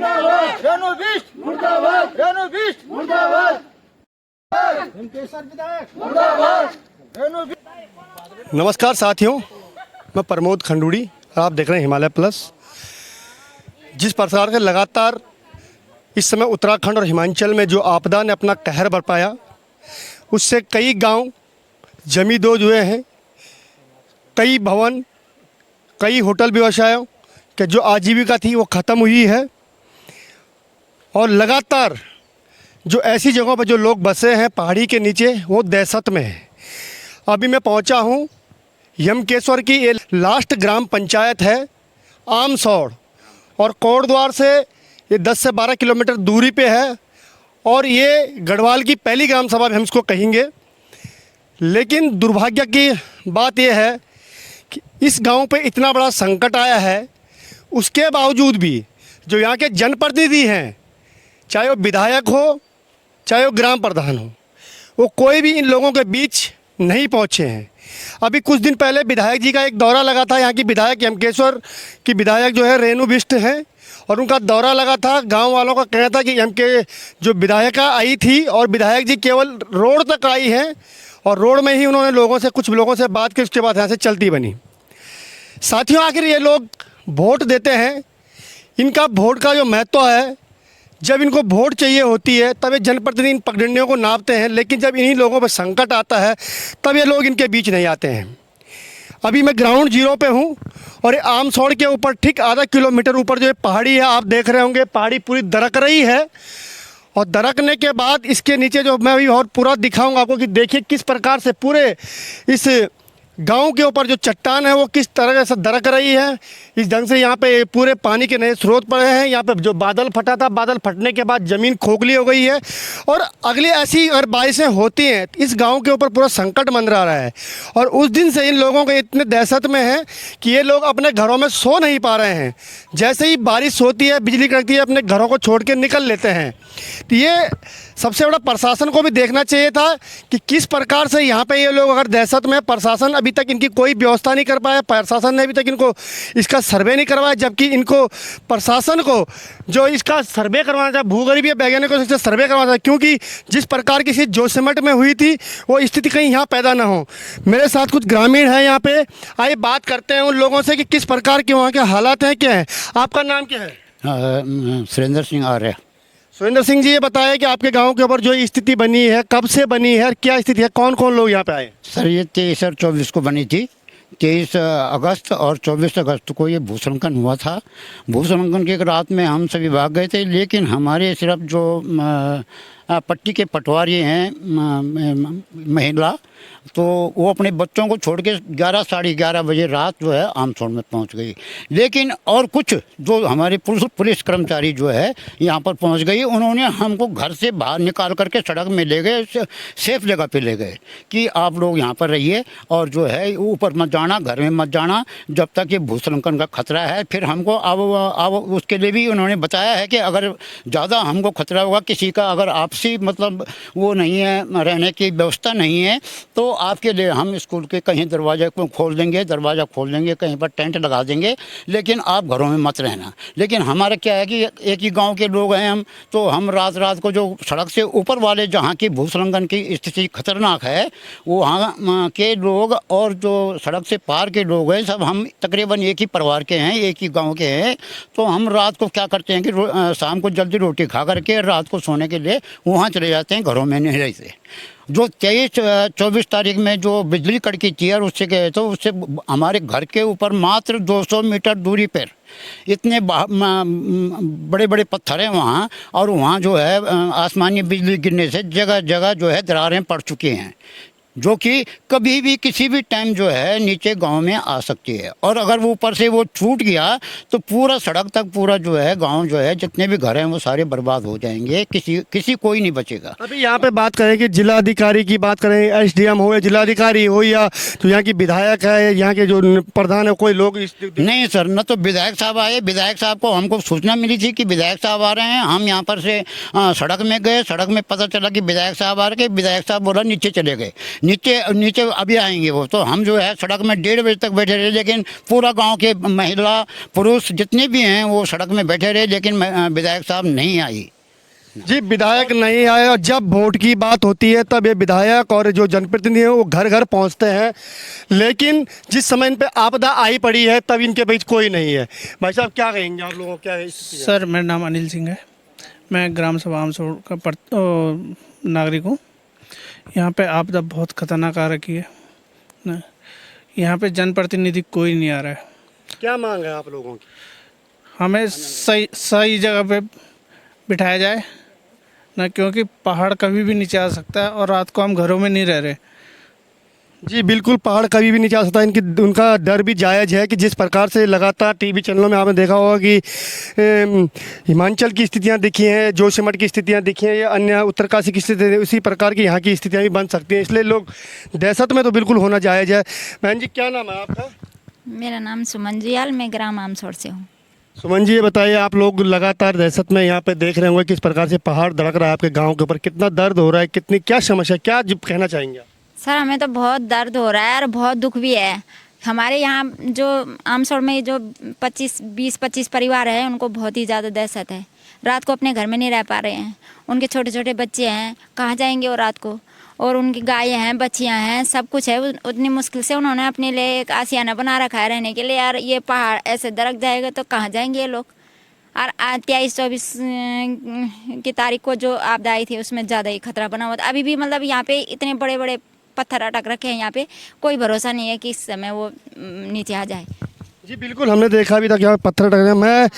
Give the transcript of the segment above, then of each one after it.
मुर्दाबाद, रेणु बिष्ट मुर्दाबाद, रेणु बिष्ट मुर्दाबाद, केसर विधायक मुर्दाबाद, रेणु बिष्ट। नमस्कार साथियों, मैं प्रमोद खंडूड़ी और आप देख रहे हैं हिमालय प्लस। जिस प्रकार के लगातार इस समय उत्तराखंड और हिमाचल में जो आपदा ने अपना कहर बरपाया, उससे कई गांव जमींदोज हुए हैं, कई भवन, कई होटल व्यवसायों के जो आजीविका थी वो ख़त्म हुई है। और लगातार जो ऐसी जगहों पर जो लोग बसे हैं पहाड़ी के नीचे, वो दहशत में है। अभी मैं पहुंचा हूं यमकेश्वर की ये लास्ट ग्राम पंचायत है आमसौड़, और कोटद्वार से ये 10 से 12 किलोमीटर दूरी पे है, और ये गढ़वाल की पहली ग्राम सभा हम इसको कहेंगे। लेकिन दुर्भाग्य की बात यह है कि इस गांव पे इतना बड़ा संकट आया है, उसके बावजूद भी जो यहाँ के जनप्रतिनिधि हैं, चाहे वो विधायक हो चाहे वो ग्राम प्रधान हो, वो कोई भी इन लोगों के बीच नहीं पहुँचे हैं। अभी कुछ दिन पहले विधायक जी का एक दौरा लगा था। यहाँ की विधायक यमकेश्वर की विधायक जो है रेणु बिष्ट हैं, और उनका दौरा लगा था। गांव वालों का कहना था कि एम के जो विधायिका आई थी और विधायक जी केवल रोड तक आई हैं, और रोड में ही उन्होंने कुछ लोगों से बात की, उसके बाद यहाँ से चलती बनी। साथियों, आखिर ये लोग वोट देते हैं, इनका वोट का जो महत्व है, जब इनको वोट चाहिए होती है तब ये जनप्रतिनिधि इन पगडंडियों को नापते हैं, लेकिन जब इन्हीं लोगों पर संकट आता है तब ये लोग इनके बीच नहीं आते हैं। अभी मैं ग्राउंड जीरो पे हूँ, और ये आमसौड़ के ऊपर ठीक आधा किलोमीटर ऊपर जो पहाड़ी है, आप देख रहे होंगे, पहाड़ी पूरी दरक रही है। और दरकने के बाद इसके नीचे जो मैं अभी और पूरा दिखाऊंगा आपको कि देखिए किस प्रकार से पूरे इस गांव के ऊपर जो चट्टान है वो किस तरह से दरक रही है। इस ढंग से यहाँ पे पूरे पानी के नए स्रोत पड़े हैं। यहाँ पे जो बादल फटा था, बादल फटने के बाद ज़मीन खोखली हो गई है, और अगले ऐसी अगर बारिशें होती हैं इस गांव के ऊपर पूरा संकट मंडरा रहा है। और उस दिन से इन लोगों के इतने दहशत में हैं कि ये लोग अपने घरों में सो नहीं पा रहे हैं। जैसे ही बारिश होती है, बिजली कड़कती है, अपने घरों को छोड़ के निकल लेते हैं। तो ये सबसे बड़ा प्रशासन को भी देखना चाहिए था कि किस प्रकार से यहाँ पे ये लोग अगर दहशत में, प्रशासन अभी तक इनकी कोई व्यवस्था नहीं कर पाया। प्रशासन ने अभी तक इनको इसका सर्वे नहीं करवाया, जबकि इनको प्रशासन को जो इसका सर्वे करवाना था, भूगर्भीय वैज्ञानिकों से सर्वे करवाना था, क्योंकि जिस प्रकार की जोशीमठ में हुई थी वो स्थिति कहीं यहाँ पैदा ना हो। मेरे साथ कुछ ग्रामीण हैं यहाँ पे, आइए बात करते हैं उन लोगों से कि किस प्रकार के वहाँ के हालात हैं, क्या है। आपका नाम क्या है? सुरेंद्र सिंह आर्य। सुरेंद्र सिंह जी, ये बताएं कि आपके गांव के ऊपर जो स्थिति बनी है कब से बनी है और क्या स्थिति है, कौन कौन लोग यहाँ पे आए? सर ये 23 और 24 को बनी थी। 23 अगस्त और 24 अगस्त को ये भूस्खलन हुआ था। भूस्खलन की रात में हम सभी भाग गए थे, लेकिन हमारे सिर्फ जो पट्टी के पटवारी हैं महिला, तो वो अपने बच्चों को छोड़ के 11 साढ़े 11 बजे रात जो है आमसौड़ में पहुंच गई। लेकिन और कुछ जो हमारे पुलिस कर्मचारी जो है यहाँ पर पहुंच गई, उन्होंने हमको घर से बाहर निकाल करके सड़क में ले गए, सेफ जगह पे ले गए कि आप लोग यहाँ पर रहिए और जो है ऊपर मत जाना, घर में मत जाना, जब तक ये भूस्खलन का खतरा है। फिर हमको अब उसके लिए भी उन्होंने बताया है कि अगर ज़्यादा हमको खतरा होगा किसी का, अगर आपसी मतलब वो नहीं है, रहने की व्यवस्था नहीं है, तो आपके लिए हम स्कूल के कहीं दरवाजे को खोल देंगे, दरवाज़ा खोल देंगे, कहीं पर टेंट लगा देंगे, लेकिन आप घरों में मत रहना। लेकिन हमारा क्या है कि एक ही गांव के लोग हैं हम, तो हम रात रात को जो सड़क से ऊपर वाले जहां की भूस्खलन की स्थिति खतरनाक है, वहाँ के लोग और जो सड़क से पार के लोग हैं, सब हम तकरीबन एक ही परिवार के हैं, एक ही गाँव के हैं। तो हम रात को क्या करते हैं कि शाम को जल्दी रोटी खा करके रात को सोने के लिए वहाँ चले जाते हैं, घरों में नहीं रहते। जो 23-24 तारीख में जो बिजली कड़की थी और उससे गए तो उससे हमारे घर के ऊपर मात्र 200 मीटर दूरी पर इतने बड़े बड़े पत्थर हैं वहाँ, और वहाँ जो है आसमानी बिजली गिरने से जगह जगह जो है दरारें पड़ चुकी हैं, जो कि कभी भी किसी भी टाइम जो है नीचे गांव में आ सकती है। और अगर वो ऊपर से वो छूट गया तो पूरा सड़क तक पूरा जो है गांव जो है जितने भी घर हैं वो सारे बर्बाद हो जाएंगे, किसी कोई नहीं बचेगा। अभी यहाँ पे बात करें कि जिलाधिकारी की बात करें, एसडीएम हो या जिलाधिकारी हो या तो यहाँ की विधायक है, यहाँ के जो प्रधान है, कोई लोग नहीं सर, न तो विधायक साहब आए। विधायक साहब को हमको सूचना मिली थी कि विधायक साहब आ रहे हैं, हम यहाँ पर से सड़क में गए, सड़क में पता चला कि विधायक साहब आ रहे, विधायक साहब बोला नीचे चले गए। नीचे नीचे अभी आएंगे वो। तो हम जो है सड़क में 1:30 बजे तक बैठे रहे, लेकिन पूरा गांव के महिला पुरुष जितने भी हैं वो सड़क में बैठे रहे, लेकिन विधायक साहब नहीं आई। जी, विधायक नहीं आए और जब वोट की बात होती है तब ये विधायक और जो जनप्रतिनिधि हैं वो घर घर पहुंचते हैं, लेकिन जिस समय इन पे आपदा आई पड़ी है तब इनके बीच कोई नहीं है। भाई साहब क्या कहेंगे आप लोगों को, क्या है स्थिति है? सर, मेरा नाम अनिल सिंह है। मैं ग्राम सभा आमसोड़ का नागरिक हूँ। यहाँ पे आपदा बहुत खतरनाक आ रखी है ना। यहाँ पे जनप्रतिनिधि कोई नहीं आ रहा है। क्या मांग है आप लोगों की? हमें सही जगह पे बिठाया जाए ना, क्योंकि पहाड़ कभी भी नीचे आ सकता है और रात को हम घरों में नहीं रह रहे। जी बिल्कुल, पहाड़ कभी भी नहीं जा सकता। इनकी उनका डर भी जायज़ है कि जिस प्रकार से लगातार टीवी चैनलों में आपने देखा होगा कि हिमाचल की स्थितियां दिखी हैं, जोशीमठ की स्थितियां दिखी हैं या अन्य उत्तरकाशी की स्थिति, उसी प्रकार की यहाँ की स्थितियां भी बन सकती हैं। इसलिए लोग दहशत में तो बिल्कुल होना जायज़ है। बहन जी, क्या नाम है आपका? मेरा नाम सुमन जियाल, मैं ग्राम आमसोड़ से हूँ। सुमन जी, ये बताइए, आप लोग लगातार दहशत में यहाँ पे देख रहे होंगे किस प्रकार से पहाड़ धड़क रहा है आपके गाँव के ऊपर, कितना दर्द हो रहा है, कितनी क्या समस्या, क्या कहना चाहेंगे आप? सर, हमें तो बहुत दर्द हो रहा है और बहुत दुख भी है। हमारे यहाँ जो आमसोड़ में जो 20-25 परिवार है, उनको बहुत ही ज़्यादा दहशत है। रात को अपने घर में नहीं रह पा रहे हैं। उनके छोटे छोटे बच्चे हैं, कहाँ जाएंगे वो रात को? और उनकी गायें हैं, बच्चियाँ हैं, सब कुछ है। उतनी मुश्किल से उन्होंने अपने लिए एक आशियाना बना रखा है रहने के लिए। यार, ये पहाड़ ऐसे दरक जाएगा तो कहाँ जाएंगे ये लोग? और 23-24 की तारीख को जो आपदा आई थी उसमें ज़्यादा ही खतरा बना हुआ था। अभी भी मतलब यहाँ पे इतने बड़े बड़े पत्थर अटक रखे हैं। यहाँ पे कोई भरोसा नहीं है कि इस समय वो नीचे आ जाए। जी बिल्कुल, हमने देखा भी था कि यहाँ पत्थर अटक रहे हैं। मैं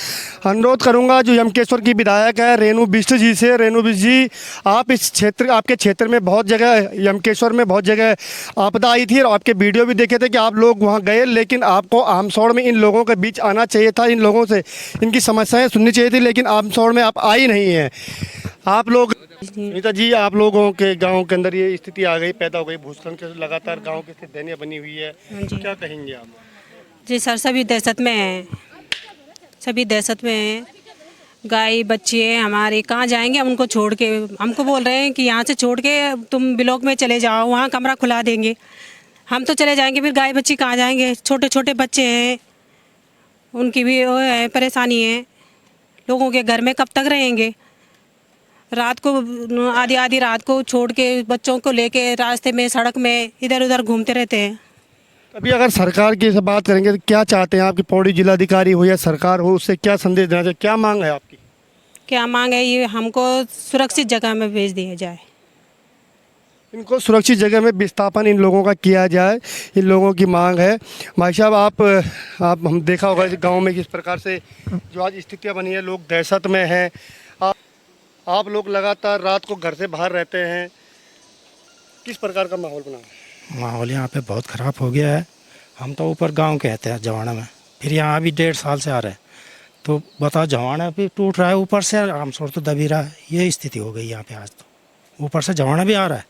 अनुरोध करूंगा जो यमकेश्वर की विधायक है रेणु बिष्ट जी से। रेणु बिष्ट जी, आप इस क्षेत्र, आपके क्षेत्र में बहुत जगह, यमकेश्वर में बहुत जगह आपदा आई थी और आपके वीडियो भी देखे थे कि आप लोग वहाँ गए, लेकिन आपको आमसोड़ में इन लोगों के बीच आना चाहिए था, इन लोगों से इनकी समस्याएँ सुननी चाहिए थी, लेकिन आमसोड़ में आप आई नहीं हैं। आप लोग, नीता जी, आप लोगों के गांव के अंदर ये स्थिति आ गई, पैदा हो गई, भूस्खलन के लगातार गांव की स्थिति दयनीय बनी हुई है, क्या कहेंगे आप? जी सर, सभी दहशत में हैं, सभी दहशत में हैं। गाय बच्चे हमारे कहाँ जाएंगे हम उनको छोड़ के? हमको बोल रहे हैं कि यहाँ से छोड़ के तुम ब्लॉक में चले जाओ, वहाँ कमरा खुला देंगे। हम तो चले जाएंगे, फिर गाय बच्ची कहाँ जाएंगे? छोटे छोटे बच्चे हैं, उनकी भी वो है, परेशानी है। लोगों के घर में कब तक रहेंगे? रात को आधी आधी रात को छोड़ के बच्चों को लेके रास्ते में, सड़क में इधर उधर घूमते रहते हैं। अभी अगर सरकार की बात करेंगे तो क्या चाहते हैं आपकी पौड़ी जिलाधिकारी हो या सरकार हो, उससे क्या संदेश देना चाहिए, क्या मांग है आपकी? क्या मांग है? ये हमको सुरक्षित जगह में भेज दिया जाए, इनको सुरक्षित जगह में विस्थापन इन लोगों का किया जाए, इन लोगों की मांग है। भाई साहब, आप हम देखा होगा गांव में किस प्रकार से जो आज स्थितियां बनी है, लोग दहशत में हैं। आप लोग लगातार रात को घर से बाहर रहते हैं, किस प्रकार का माहौल बना है? माहौल यहाँ पे बहुत ख़राब हो गया है। हम तो ऊपर गांव के रहते हैं जवाना में, फिर यहाँ भी 1.5 साल से आ रहे हैं, तो बताओ, जवाना भी टूट रहा है, ऊपर से आमसोड़ तो दबी रहा है। ये स्थिति हो गई यहाँ पे आज। तो ऊपर से जवाना भी आ रहा है,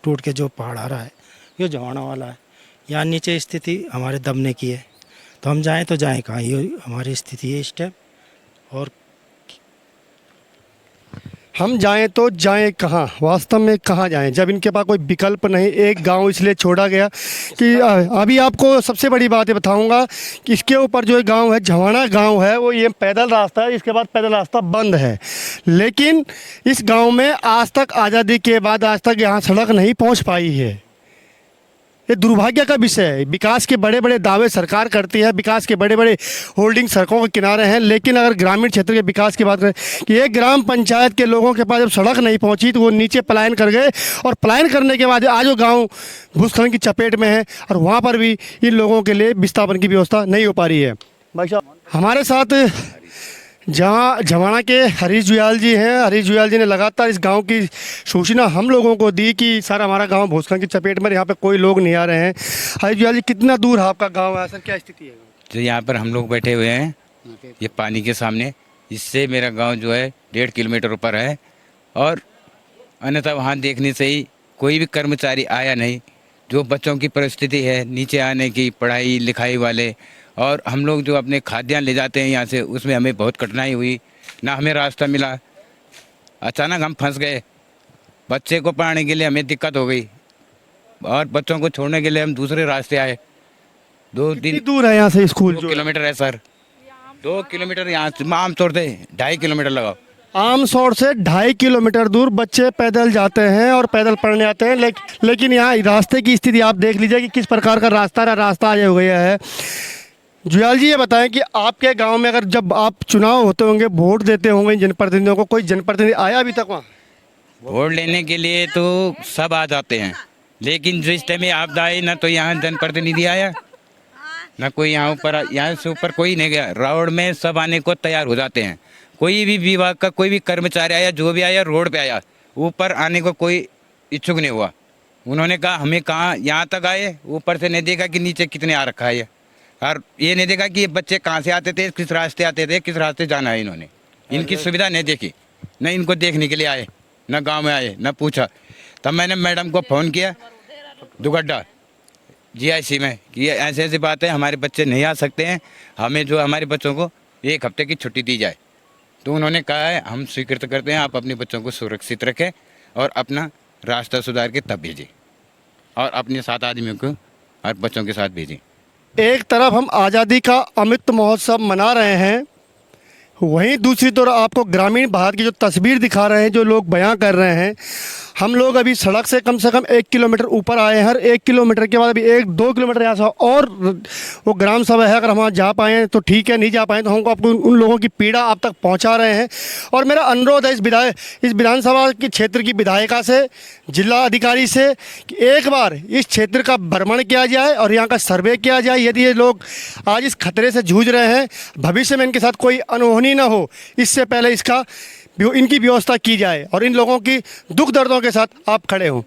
टूट के जो पहाड़ आ रहा है ये जवाना वाला है। यहाँ नीचे स्थिति हमारे दबने की है, तो हम जाएँ तो जाएँ कहाँ? ये हमारी स्थिति है इस टाइम। और हम जाएं तो जाएं कहाँ, वास्तव में कहाँ जाएं जब इनके पास कोई विकल्प नहीं। एक गांव इसलिए छोड़ा गया कि अभी आपको सबसे बड़ी बात ये बताऊंगा कि इसके ऊपर जो गांव है, झवाना गांव है, वो ये पैदल रास्ता है, इसके बाद पैदल रास्ता बंद है। लेकिन इस गांव में आज तक, आज़ादी के बाद आज तक यहाँ सड़क नहीं पहुँच पाई है। ये दुर्भाग्य का विषय है। विकास के बड़े बड़े दावे सरकार करती है, विकास के बड़े बड़े होल्डिंग सड़कों के किनारे हैं, लेकिन अगर ग्रामीण क्षेत्र के विकास की बात करें कि एक ग्राम पंचायत के लोगों के पास जब सड़क नहीं पहुंची तो वो नीचे पलायन कर गए, और पलायन करने के बाद आज वो गांव भूस्खलन की चपेट में है और वहां पर भी इन लोगों के लिए विस्थापन की व्यवस्था नहीं हो पा रही है। भाई साहब, हमारे साथ जहाँ झवाना के हरीश जुयाल जी हैं। हरीश जुयाल जी ने लगातार इस गांव की सूचना हम लोगों को दी कि सर, हमारा गांव भूस्खलन की चपेट में, यहाँ पे कोई लोग नहीं आ रहे हैं। हरीश जुयाल जी, कितना दूर आपका गांव है सर, क्या स्थिति है? जो यहाँ पर हम लोग बैठे हुए हैं ये पानी के सामने, इससे मेरा गांव जो है 1.5 किलोमीटर ऊपर है, और अन्यथा वहाँ देखने से ही कोई भी कर्मचारी आया नहीं। जो बच्चों की परिस्थिति है नीचे आने की, पढ़ाई लिखाई वाले, और हम लोग जो अपने खाद्यान्न ले जाते हैं यहाँ से, उसमें हमें बहुत कठिनाई हुई, ना हमें रास्ता मिला। अचानक हम फंस गए, बच्चे को पढ़ाने के लिए हमें दिक्कत हो गई। और बच्चों को छोड़ने के लिए हम दूसरे रास्ते आए। कितनी दूर है यहाँ से स्कूल? 2 किलोमीटर है सर, 2 किलोमीटर यहाँ से आमतौर से 2.5 किलोमीटर लगाओ। आमसौर से 2.5 किलोमीटर दूर बच्चे पैदल जाते हैं और पैदल पढ़ने आते हैं। लेकिन यहाँ रास्ते की स्थिति आप देख लीजिए कि किस प्रकार का रास्ता आज हो गया है। जुयाल जी, ये बताएं कि आपके गांव में अगर जब आप चुनाव होते होंगे, वोट देते होंगे जनप्रतिनिधियों को, कोई जनप्रतिनिधि आया अभी तक वहाँ? वोट लेने के लिए तो सब आ जाते हैं, लेकिन जिस टाइम में आपदा आई ना तो यहाँ जनप्रतिनिधि आया ना कोई। यहाँ से ऊपर कोई नहीं गया। रोड में सब आने को तैयार हो जाते हैं। कोई भी विभाग का कोई भी कर्मचारी आया, जो भी आया रोड पे आया, ऊपर आने को कोई इच्छुक नहीं हुआ। उन्होंने कहा हमें कहाँ यहाँ तक आए, ऊपर से नहीं देखा कि नीचे कितने आ रखा है, और ये नहीं देखा कि ये बच्चे कहाँ से आते थे, किस रास्ते आते थे, किस रास्ते जाना है। इन्होंने इनकी सुविधा नहीं देखी, न इनको देखने के लिए आए, न गांव में आए, न पूछा। तब मैंने मैडम को फ़ोन किया दुगड्डा GIC में कि ऐसे ऐसी बात है, हमारे बच्चे नहीं आ सकते हैं, हमें जो हमारे बच्चों को 1 हफ्ते की छुट्टी दी जाए। तो उन्होंने कहा है हम स्वीकृत करते हैं, आप अपने बच्चों को सुरक्षित रखें और अपना रास्ता सुधार के तब भेजें, और अपने 7 आदमियों को और बच्चों के साथ भेजें। एक तरफ हम आज़ादी का अमृत महोत्सव मना रहे हैं, वहीं दूसरी तरफ आपको ग्रामीण भारत की जो तस्वीर दिखा रहे हैं, जो लोग बयां कर रहे हैं। हम लोग अभी सड़क से कम 1 किलोमीटर ऊपर आए हैं। हर 1 किलोमीटर के बाद अभी 1-2 किलोमीटर यहाँ से और वो ग्राम सभा है। अगर हम वहाँ जा पाएँ तो ठीक है, नहीं जा पाएँ तो हमको आपको उन लोगों की पीड़ा आप तक पहुँचा रहे हैं। और मेरा अनुरोध है इस विधानसभा के क्षेत्र की विधायिका से, जिला अधिकारी से, कि एक बार इस क्षेत्र का भ्रमण किया जाए और यहाँ का सर्वे किया जाए। यदि ये लोग आज इस खतरे से जूझ रहे हैं, भविष्य में इनके साथ कोई अनहोनी ना हो, इससे पहले इनकी व्यवस्था की जाए और इन लोगों की दुख दर्दों के साथ आप खड़े हों।